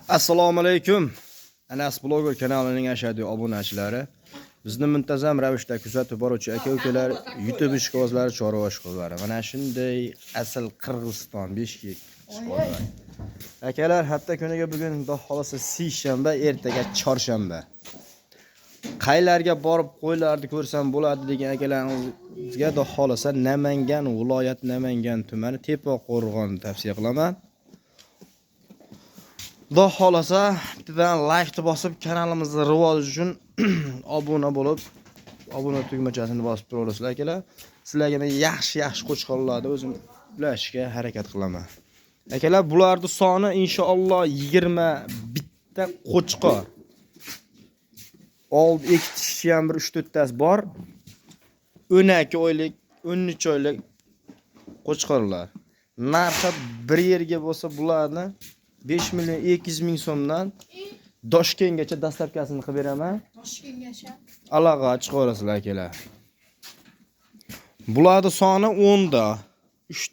Assalomu alaykum. Anas Blogger kanalining ashaddiy obunachilari. Bizni muntazam ravishda kuzatib boruvchi aka-ukalar, YouTube ishqibozlari, chorva ishqibozlari. Mana shunday asl Qirg'iziston 5 ishqibozlar. Akalar, hafta kuniga bugun xudo xolasa seshanba, ertaga chorshanba. Qaylarga borib qo'ylarni ko'rsam bo'ladi degan akalaringizga xudo xolasa Namangan viloyat Namangan tumani Tepaqo'rg'on tavsiya qilaman. Xudo xolasa bittadan like bosib kanalimizni rivoji uchun obuna bo'lib, obuna tugmachasini bosib turasizlar akalar. Sizlarga men yaxshi qo'shqonlarni o'zim ulashga harakat qilaman. Akalar, bularning soni inshaalloh 20 bitta qo'chqor. Old ikkitisi ham bir 3-4 tasi bor. 12 oylik, 13 oylik qo'chqorlar. Narxi bir yerga bo'lsa bularni 5 million 200 ming so'mdan Toshkentgacha dastlabkasini qilib beraman. Toshkentgacha. Aloqa chiqarasizlar akalar. Bularning soni 10 da. 3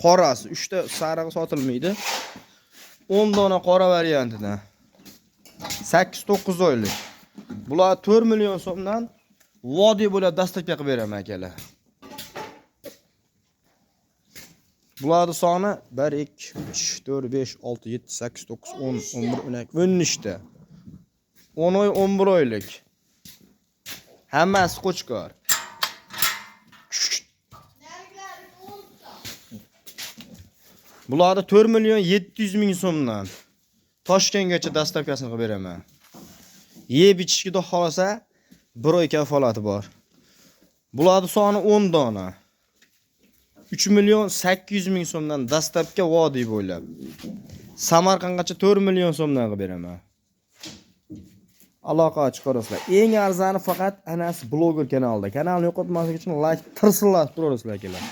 qorasi, 3 ta sarig'i sotilmaydi. 10 dona qora variantidan. 8-9 oylik. Bular 4 million so'mdan vodiy bo'lib dastlabka qilib beraman akalar. Bularning soni 1 2 3 4 5 6 7 8 9 10 11 12 ta. 10 oy 11 oylik. Hammasi qo'chqor. Bularni 4 million 700 ming so'mdan Toshkentgacha dastlabkasini qilib beraman. Yeb ichishga xudo xolasa 1 oy kafolati bor. Bularning soni 10 dona. 3 million 800 ming so'mdan dastlabki vodiy bo'ylab. Samarqandgacha 4 million so'mdan qilib beraman. Aloqa chiqarasizlar. Eng arzoni faqat Anas Blogger kanalida. Kanalni yo'qotmaslik uchun like tirsillatib turasizlar akalar.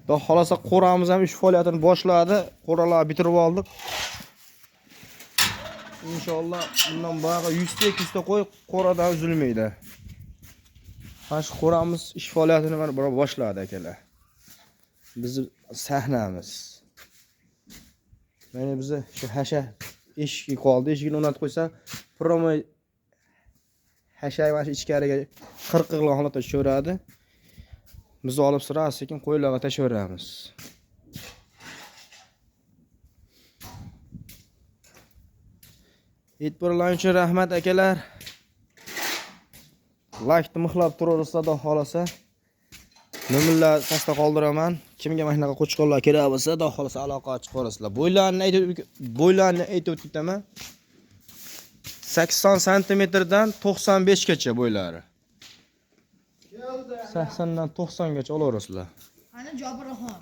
Xudo xolasa qo'ramiz ham ish faoliyatini boshladi. Qo'ralarni bitirib oldik. Inshaalloh bundan bog'i 100 ta 200 ta qo'y qo'radan uzilmaydi. Mana qo'ramiz ish faoliyatini mana boshladi akalar. Biz sahnamiz. Mana bizni shu hasha eshigi qoldi. Eshigini o'rnatib qo'ysam, promo hasha mana ichkariga 40 qilgan holatda tushaveradi. Biz olib sekin qo'ylarga tashaveramiz. E'tiborlaringiz uchun rahmat akalar. Like mixlab turaversa xudo xolasa. Nomerlar pastda qoldiraman. Kimga mana shunaqa qo'chqorlar kerak bo'lsa, xudo xolasa aloqa chiqarasizlar. Bo'ylarni aytib o'taman. 80 cm dan 95 gacha bo'ylari. 80 dan 90 gacha olaverasizlar. Ana Jobirxon.